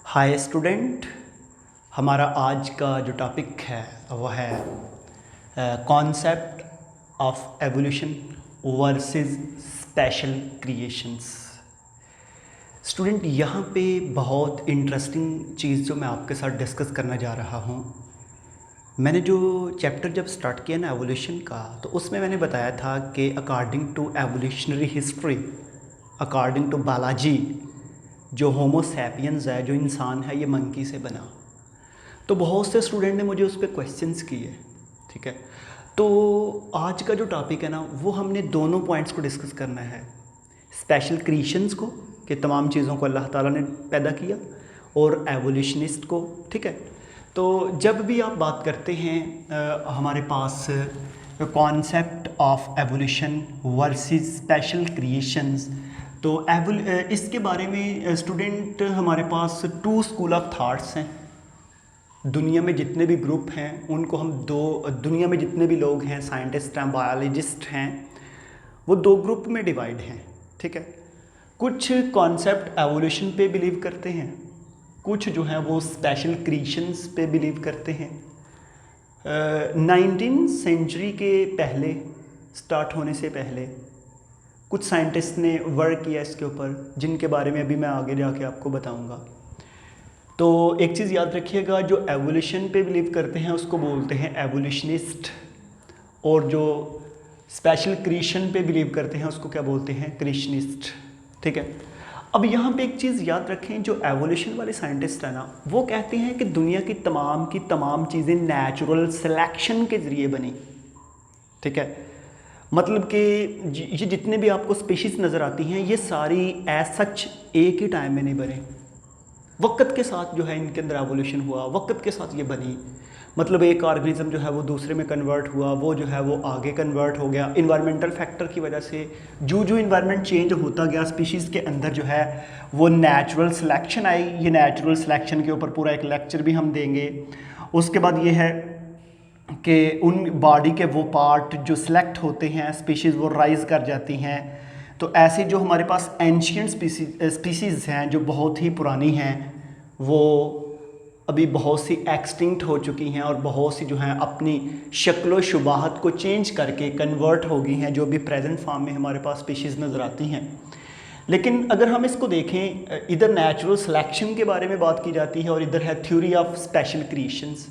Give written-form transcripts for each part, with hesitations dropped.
Hi student. हमारा आज का जो टॉपिक है वह है concept of evolution versus special creations. Student, यहाँ पे बहुत इंटरेस्टिंग चीज़ जो मैं आपके साथ डिस्कस करना जा रहा हूँ। मैंने जो चैप्टर जब स्टार्ट किया ना एवोल्यूशन का, तो उसमें मैंने बताया था कि according to evolutionary history, according to Balaji, जो होमो सैपियंस है, जो इंसान है, ये मंकी से बना। तो बहुत से स्टूडेंट ने मुझे उस पर क्वेश्चंस किए। ठीक है, तो आज का जो टॉपिक है ना, वो हमने दोनों पॉइंट्स को डिस्कस करना है। स्पेशल क्रिएशंस को, कि तमाम चीज़ों को अल्लाह ताला ने पैदा किया, और एवोल्यूशनिस्ट को। ठीक है, तो जब भी आप बात करते हैं हमारे पास concept of evolution versus special creations, तो इसके बारे में स्टूडेंट हमारे पास टू स्कूल ऑफ थाट्स हैं। दुनिया में जितने भी ग्रुप हैं उनको हम दुनिया में जितने भी लोग हैं, साइंटिस्ट हैं, बायोलॉजिस्ट हैं, वो दो ग्रुप में डिवाइड हैं। ठीक है, कुछ कॉन्सेप्ट एवोल्यूशन पे बिलीव करते हैं, कुछ जो है वो स्पेशल क्रिएशंस पे बिलीव करते हैं। 19वीं सेंचुरी के पहले, स्टार्ट होने से पहले, कुछ साइंटिस्ट ने वर्क किया इसके ऊपर, जिनके बारे में अभी मैं आगे जाके आपको बताऊंगा। तो एक चीज़ याद रखिएगा, जो एवोल्यूशन पे बिलीव करते हैं उसको बोलते हैं एवोल्यूशनिस्ट, और जो स्पेशल क्रिएशन पे बिलीव करते हैं उसको क्या बोलते हैं? क्रिएशनिस्ट। ठीक है, अब यहाँ पे एक चीज़ याद रखें, जो एवोल्यूशन वाले साइंटिस्ट है ना, वो कहते हैं कि दुनिया की तमाम चीज़ें नेचुरल सिलेक्शन के ज़रिए बनी। ठीक है, मतलब कि ये जितने भी आपको स्पीशीज़ नज़र आती हैं, ये सारी एज सच एक ही टाइम में नहीं बने। वक्त के साथ जो है इनके अंदर एवोल्यूशन हुआ, वक्त के साथ ये बनी। मतलब एक ऑर्गेनिज्म जो है वो दूसरे में कन्वर्ट हुआ, वो जो है वो आगे कन्वर्ट हो गया इन्वायरमेंटल फैक्टर की वजह से। जो इन्वायरमेंट चेंज होता गया स्पीशीज़ के अंदर जो है वो नेचुरल सिलेक्शन आई। ये नेचुरल सिलेक्शन के ऊपर पूरा एक लेक्चर भी हम देंगे। उसके बाद ये है कि उन बॉडी के वो पार्ट जो सिलेक्ट होते हैं, स्पीशीज़ वो राइज कर जाती हैं। तो ऐसे जो हमारे पास एंशिएंट स्पीशीज़ हैं जो बहुत ही पुरानी हैं, वो अभी बहुत सी एक्सटिंक्ट हो चुकी हैं, और बहुत सी जो हैं अपनी शक्ल शुबाहत को चेंज करके कन्वर्ट हो गई हैं, जो भी प्रेजेंट फॉर्म में हमारे पास स्पीशीज़ नज़र आती हैं। लेकिन अगर हम इसको देखें, इधर नेचुरल सिलेक्शन के बारे में बात की जाती है और इधर है थ्योरी ऑफ स्पेशल क्रिएशंस।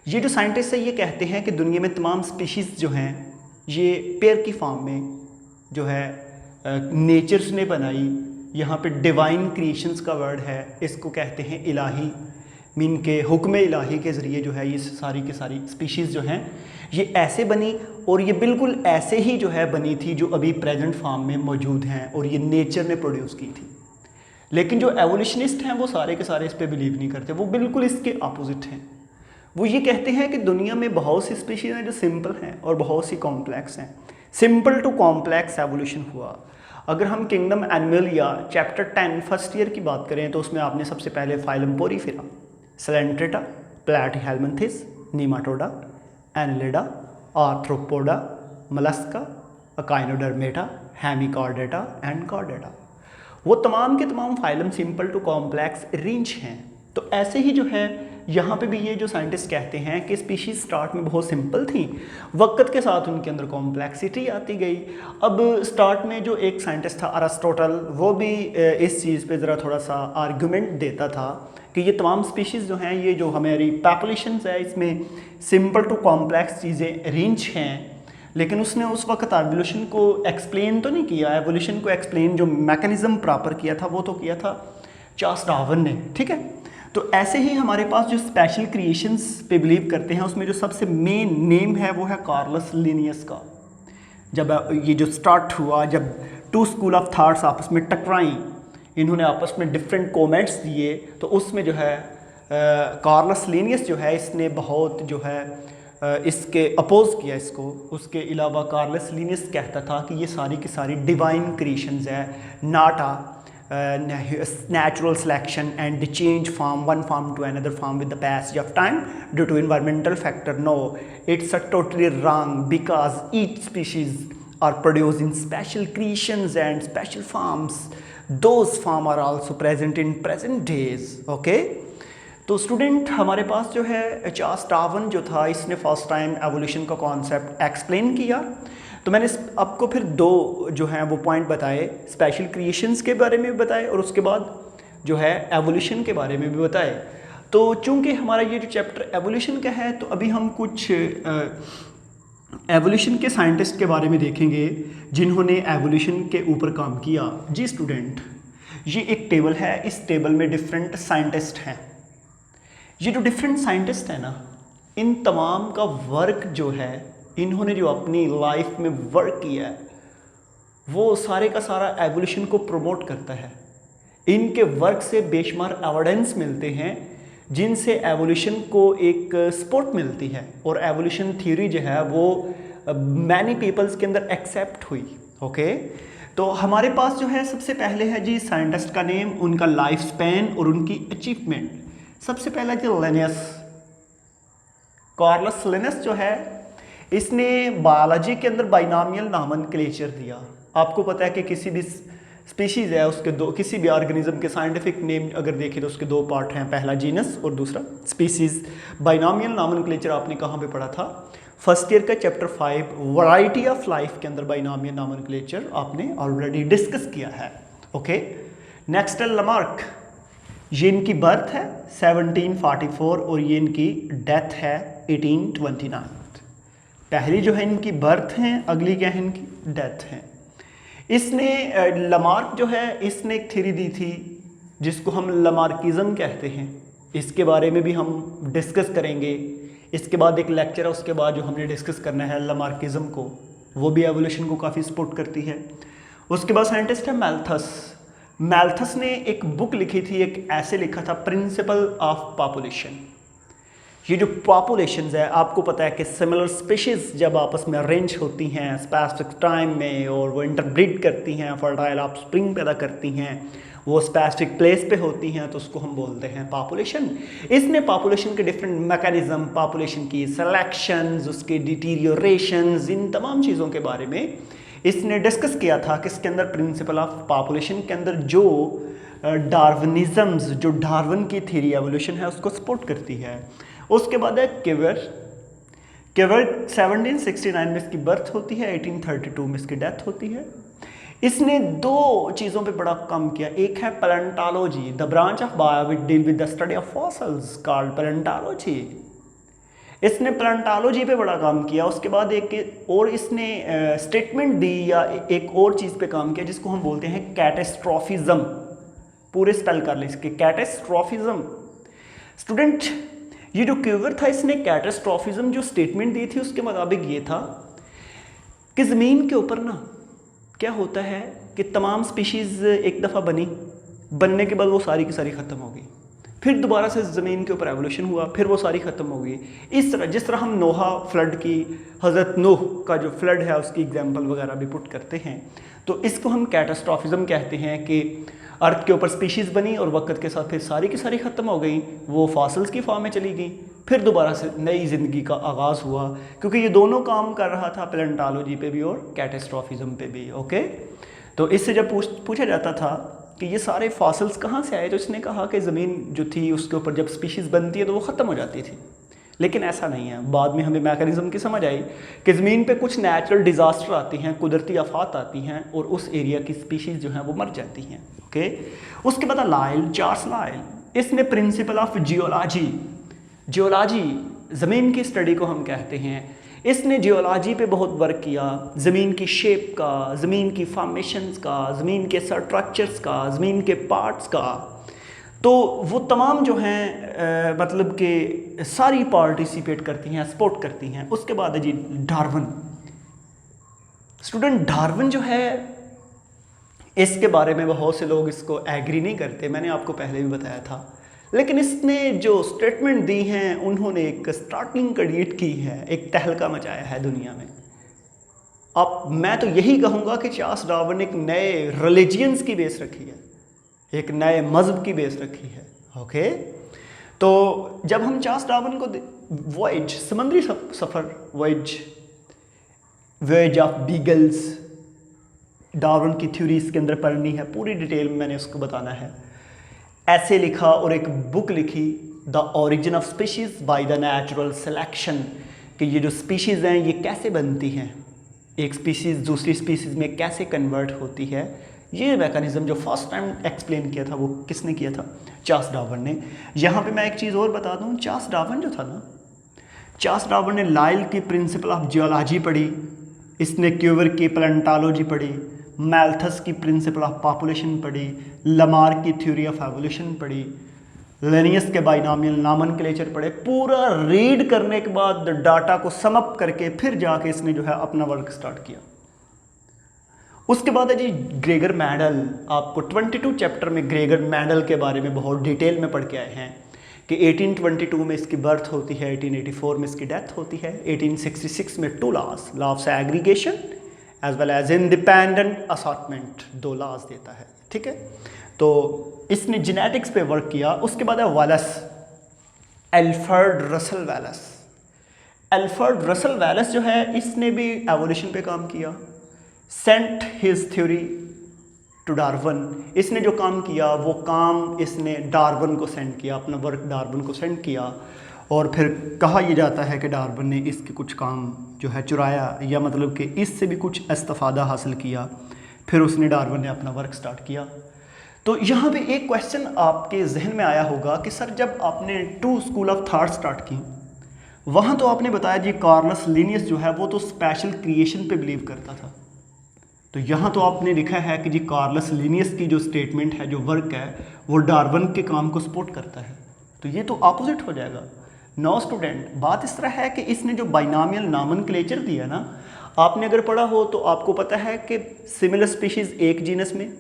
ये जो साइंटिस्ट है ये कहते हैं कि दुनिया में तमाम स्पीशीज़ जो हैं ये पेयर की फॉर्म में जो है नेचर्स ने बनाई। यहाँ पे डिवाइन क्रिएशंस का वर्ड है, इसको कहते हैं इलाही, मीन के हुक्म इलाही के ज़रिए जो है ये सारी की सारी स्पीशीज़ जो हैं ये ऐसे बनी, और ये बिल्कुल ऐसे ही जो है बनी थी जो अभी प्रेजेंट फॉर्म में मौजूद हैं, और ये नेचर ने प्रोड्यूस की थी। लेकिन जो एवोल्यूशनिस्ट हैं वो सारे के सारे इस पर बिलीव नहीं करते, वो बिल्कुल इसके अपोजिट हैं। वो ये कहते हैं कि दुनिया में बहुत सी स्पीशीज़ हैं जो सिंपल हैं और बहुत सी कॉम्प्लेक्स हैं। सिंपल टू कॉम्प्लेक्स एवोल्यूशन हुआ। अगर हम किंगडम एनिमल या चैप्टर 10 फर्स्ट ईयर की बात करें, तो उसमें आपने सबसे पहले phylum Porifera, Coelenterata, Platyhelminthes, Nematoda, Annelida, Arthropoda, Mollusca, Echinodermata, Hemichordata and Chordata, वो तमाम के तमाम phylum simple to complex range हैं। तो ऐसे ही जो है यहाँ पे भी ये जो साइंटिस्ट कहते हैं कि स्पीशीज़ स्टार्ट में बहुत सिंपल थी, वक्त के साथ उनके अंदर कॉम्प्लेक्सिटी आती गई। अब स्टार्ट में जो एक साइंटिस्ट था अरिस्टोटल, वो भी इस चीज़ पे ज़रा थोड़ा सा आर्गूमेंट देता था कि ये तमाम स्पीशीज़ जो हैं, ये जो हमारी पॉपुलेशंस है, इसमें सिंपल टू कॉम्प्लेक्स चीज़ें रेंज हैं। लेकिन उसने उस वक्त एवोल्यूशन को एक्सप्लेन तो नहीं किया। एवोल्यूशन को एक्सप्लेन जो मैकेनिज़्म प्रॉपर किया था वो तो किया था चार्ल्स डार्विन ने। ठीक है, तो ऐसे ही हमारे पास जो स्पेशल क्रिएशंस पे बिलीव करते हैं, उसमें जो सबसे मेन नेम है वो है कार्लस लिनियस का। जब ये जो स्टार्ट हुआ, जब टू स्कूल ऑफ थाट्स आपस में टकराई, इन्होंने आपस में डिफरेंट कमेंट्स दिए, तो उसमें जो है कार्लस लिनियस जो है इसने बहुत जो है इसके अपोज किया इसको। उसके अलावा कार्लस लिनियस कहता था कि ये सारी की सारी डिवाइन क्रिएशंस है, not natural selection and the change from one form to another form with the passage of time due to environmental factor. No, it's a totally wrong, because each species are produced in special creations and special forms those form are also present in present days. Okay, तो student हमारे पास जो है Charles Darwin जो था, इसने first time evolution का concept explain किया। तो मैंने आपको फिर दो जो हैं वो पॉइंट बताए, स्पेशल क्रिएशंस के बारे में भी बताए और उसके बाद जो है एवोल्यूशन के बारे में भी बताए। तो चूंकि हमारा ये जो चैप्टर एवोल्यूशन का है, तो अभी हम कुछ एवोल्यूशन के साइंटिस्ट के बारे में देखेंगे जिन्होंने एवोल्यूशन के ऊपर काम किया। जी स्टूडेंट, ये एक टेबल है, इस टेबल में डिफरेंट साइंटिस्ट हैं। ये जो डिफरेंट साइंटिस्ट हैं ना, इन तमाम का वर्क जो है, इन्होंने जो अपनी लाइफ में वर्क किया है, वो सारे का सारा एवोल्यूशन को प्रमोट करता है। इनके वर्क से बेशुमार एविडेंस मिलते हैं जिनसे एवोल्यूशन को एक सपोर्ट मिलती है और एवोल्यूशन थ्योरी जो है वो मैनी पीपल्स के अंदर एक्सेप्ट हुई। ओके, तो हमारे पास जो है सबसे पहले है जी साइंटिस्ट का नेम, उनका लाइफ स्पैन और उनकी अचीवमेंट। सबसे पहला जो लिनियस, कार्लस लिनियस जो है, इसने बायोलॉजी के अंदर बाइनॉमियल नॉमेनक्लेचर दिया। आपको पता है कि किसी भी स्पीशीज़ है उसके दो, किसी भी ऑर्गेनिज्म के साइंटिफिक नेम अगर देखें तो उसके दो पार्ट हैं, पहला जीनस और दूसरा स्पीशीज़। बाइनॉमियल नॉमेनक्लेचर आपने कहाँ पे पढ़ा था? फर्स्ट ईयर का चैप्टर 5 वैरायटी ऑफ लाइफ के अंदर बाइनॉमियल नॉमेनक्लेचर आपने ऑलरेडी डिस्कस किया है। ओके, नेक्स्ट है लमार्क। ये इनकी बर्थ है 1744 और ये इनकी डेथ है 1829। पहली जो है इनकी बर्थ है, अगली क्या है इनकी डेथ है। इसने लमार्क जो है, इसने एक थ्योरी दी थी जिसको हम लमार्किज्म कहते हैं। इसके बारे में भी हम डिस्कस करेंगे। इसके बाद एक लेक्चर है, उसके बाद जो हमने डिस्कस करना है लमार्किज्म को, वो भी एवोल्यूशन को काफ़ी सपोर्ट करती है। उसके बाद साइंटिस्ट है मैल्थस। मैल्थस ने एक बुक लिखी थी, एक ऐसे लिखा था, प्रिंसिपल ऑफ पॉपुलेशन। ये जो पॉपुलेशंस है, आपको पता है कि सिमिलर स्पीशीज़ जब आपस में अरेंज होती हैं स्पेसिफिक टाइम में और वो इंटरब्रीड करती हैं, फर्टाइल ऑफस्प्रिंग पैदा करती हैं, वो स्पेसिफिक प्लेस पे होती हैं, तो उसको हम बोलते हैं पॉपुलेशन। इसने पॉपुलेशन के डिफरेंट मैकेनिज्म, पॉपुलेशन की सिलेक्शंस, उसके डिटीरियोरेशंस, इन तमाम चीज़ों के बारे में इसने डिस्कस किया था कि इसके अंदर प्रिंसिपल ऑफ पॉपुलेशन के अंदर जो डार्विनिज्म्स, जो डार्विन की थ्योरी एवोल्यूशन है उसको सपोर्ट करती है। उसके बाद है केवर। केवर 1769 में इसकी बर्थ होती है, 1832 में इसकी डेथ होती है। इसने दो चीज़ों पे बड़ा काम किया। एक है palaeontology, the branch of bio which deal with the study of fossils called palaeontology. इसने पैलेंटोलॉजी पे बड़ा काम किया। उसके बाद एक और इसने स्टेटमेंट दी या एक और चीज़ पे काम किया जिसको हम बोलते हैं कैटेस्ट्रॉफिज्म। पूरे स्पेल कर लें इसके, कैटेस्ट्रॉफिज्म। स्टूडेंट, ये जो क्यूवर था, इसने कैटेस्ट्रॉफिज्म जो स्टेटमेंट दी थी उसके मुताबिक ये था कि ज़मीन के ऊपर ना क्या होता है कि तमाम स्पीशीज़ एक दफ़ा बनने के बाद वो सारी की सारी ख़त्म हो गई, फिर दोबारा से ज़मीन के ऊपर एवोल्यूशन हुआ, फिर वो सारी ख़त्म हो गई। इस तरह जिस तरह हम नोहा फ्लड की, हज़रत नूह का जो फ्लड है उसकी एग्जाम्पल वगैरह भी पुट करते हैं, तो इसको हम कैटेस्ट्रॉफिज्म कहते हैं कि अर्थ के ऊपर स्पीशीज़ बनी और वक्त के साथ फिर सारी की सारी ख़त्म हो गई, वो फॉसिल्स की फॉर्म में चली गई, फिर दोबारा से नई ज़िंदगी का आगाज़ हुआ। क्योंकि ये दोनों काम कर रहा था, पैलेंटोलॉजी पे भी और कैटेस्ट्रॉफिज्म पे भी। ओके, तो इससे जब पूछा जाता था कि ये सारे फॉसिल्स कहाँ से आए, तो इसने कहा कि ज़मीन जो थी उसके ऊपर जब स्पीशीज़ बनती है तो वो ख़त्म हो जाती थी। लेकिन ऐसा नहीं है। बाद में हमें मैकेनिज्म की समझ आई कि ज़मीन पे कुछ नेचुरल डिज़ास्टर आती हैं, कुदरती आफात आती हैं और उस एरिया की स्पीशीज़ जो हैं वो मर जाती हैं। ओके, उसके बाद लाइल, चार्ल्स लाइल। इसने प्रिंसिपल ऑफ जियोलॉजी, जियोलॉजी ज़मीन की स्टडी को हम कहते हैं, इसने जियोलॉजी पे बहुत वर्क किया, ज़मीन की शेप का, ज़मीन की फॉर्मेशंस का, ज़मीन के स्ट्रक्चर्स का, ज़मीन के पार्ट्स का। तो वो तमाम जो हैं मतलब कि सारी पार्टिसिपेट करती हैं, सपोर्ट करती हैं। उसके बाद है जी डार्विन। स्टूडेंट, डार्विन जो है इसके बारे में बहुत से लोग इसको एग्री नहीं करते, मैंने आपको पहले भी बताया था। लेकिन इसने जो स्टेटमेंट दी हैं उन्होंने एक स्टार्टलिंग क्रिएट की है, एक तहलका मचाया है दुनिया में। अब मैं तो यही कहूँगा कि चार्ल्स डार्विन एक नए रिलीजियंस की बेस रखी है, एक नए मज़हब की बेस रखी है। ओके, तो जब हम चार्ल्स डार्विन को वॉयज, समुद्री सफ़र, वॉयज ऑफ बीगल्स, डार्विन की थ्योरी इसके अंदर पढ़नी है, पूरी डिटेल में मैंने उसको बताना है। ऐसे लिखा और एक बुक लिखी, the origin of species by the natural selection, कि ये जो स्पीशीज़ हैं ये कैसे बनती हैं, एक स्पीशीज़ दूसरी स्पीशीज़ में कैसे कन्वर्ट होती है। ये मैकेनिज़्म जो फर्स्ट टाइम एक्सप्लेन किया था वो किसने किया था? चार्ल्स डार्विन ने। यहाँ पे मैं एक चीज़ और बता दूँ, चार्ल्स डार्विन जो था ना, चार्ल्स डार्विन ने लाइल की प्रिंसिपल ऑफ जियोलॉजी पढ़ी, इसने क्यूवर की पैलेंटोलॉजी पढ़ी, मैल्थस की प्रिंसिपल ऑफ पॉपुलेशन पढ़ी, लमार की थ्योरी ऑफ एवोल्यूशन पढ़ी, लिनियस के बाइनोमियल नॉमेनक्लेचर पढ़े। पूरा रीड करने के बाद डाटा को सम अप करके फिर जाके इसने जो है अपना वर्क स्टार्ट किया। उसके बाद है जी ग्रेगर मेंडल। आपको 22 चैप्टर में ग्रेगर मेंडल के बारे में बहुत डिटेल में पढ़ के आए हैं कि 1822 में इसकी बर्थ होती है, 1884 में इसकी डेथ होती है, 1866 में 2 laws of segregation as well as independent assortment, 2 laws देता है। ठीक है, तो इसने जेनेटिक्स पे वर्क किया। उसके बाद है Wallace, Alfred Russel Wallace. Alfred Russel Wallace जो है इसने भी एवोल्यूशन पे काम किया। Sent his theory to Darwin, इसने जो काम किया वो काम इसने डार्विन को सेंड किया, अपना वर्क डार्विन को सेंड किया। और फिर कहा यह जाता है कि डार्विन ने इसके कुछ काम जो है चुराया, या मतलब कि इससे भी कुछ इस्तेफादा हासिल किया। फिर उसने डार्विन ने अपना वर्क स्टार्ट किया। तो यहाँ पे एक क्वेश्चन आपके जहन में आया होगा कि सर जब आपने 2 स्कूल ऑफ थॉट स्टार्ट की, वहाँ तो आपने बताया जी कार्लस लिनियस जो है वो तो स्पेशल क्रिएशन पे बिलीव करता था। तो यहाँ तो आपने लिखा है कि जी कार्लस लिनियस की जो स्टेटमेंट है, जो वर्क है, वो डार्विन के काम को सपोर्ट करता है। तो ये तो अपोजिट हो जाएगा। नो स्टूडेंट, बात इस तरह है कि इसने जो बाइनोमियल नॉमेनक्लेचर दिया ना, आपने अगर पढ़ा हो तो आपको पता है कि सिमिलर स्पीशीज़ एक जीनस में,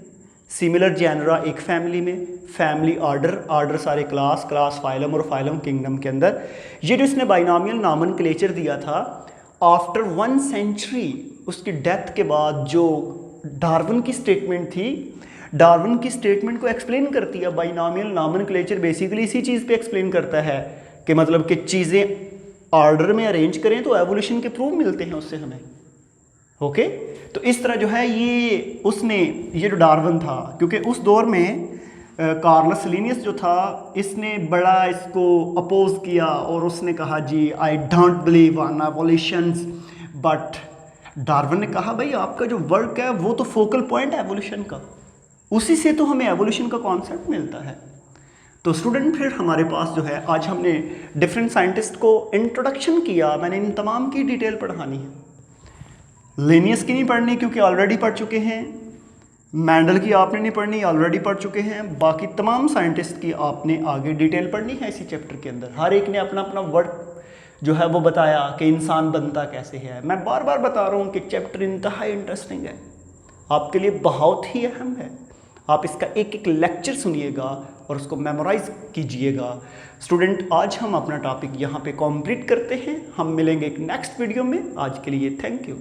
सिमिलर जेनरा एक फैमिली में, फैमिली ऑर्डर, ऑर्डर सारे क्लास, क्लास फाइलम और फाइलम किंगडम के अंदर। ये जो इसने बाइनोमियल नॉमेनक्लेचर दिया था, आफ्टर 1 सेंचुरी उसकी डेथ के बाद जो डार्विन की स्टेटमेंट थी, डार्विन की स्टेटमेंट को एक्सप्लेन करती है। बाइनोमियल नॉमेनक्लेचर बेसिकली इसी चीज़ पे एक्सप्लेन करता है कि मतलब कि चीज़ें ऑर्डर में अरेंज करें तो एवोल्यूशन के प्रूफ मिलते हैं उससे हमें। ओके, तो इस तरह जो है ये उसने, ये जो डार्विन था, क्योंकि उस दौर में कार्लस लिनियस जो था इसने बड़ा इसको अपोज किया और उसने कहा जी I don't believe on evolutions. But Darwin ने कहा भाई आपका जो वर्क है वो तो फोकल पॉइंट है एवोल्यूशन का, उसी से तो हमें एवोल्यूशन का कॉन्सेप्ट मिलता है। तो स्टूडेंट फिर हमारे पास जो है आज हमने डिफरेंट साइंटिस्ट को इंट्रोडक्शन किया, मैंने इन तमाम की डिटेल पढ़ानी है। लिनियस की नहीं पढ़नी क्योंकि ऑलरेडी पढ़ चुके हैं, मेंडल की आपने नहीं पढ़नी, ऑलरेडी पढ़ चुके हैं। बाकी तमाम साइंटिस्ट की आपने आगे डिटेल पढ़नी है इसी चैप्टर के अंदर। हर एक ने अपना अपना वर्क जो है वो बताया कि इंसान बनता कैसे है। मैं बार बार बता रहा हूँ कि चैप्टर इंतहा इंटरेस्टिंग है, आपके लिए बहुत ही अहम है। आप इसका एक एक लेक्चर सुनिएगा और उसको मेमोराइज कीजिएगा। स्टूडेंट आज हम अपना टॉपिक यहाँ पे कंप्लीट करते हैं, हम मिलेंगे एक नेक्स्ट वीडियो में। आज के लिए थैंक यू।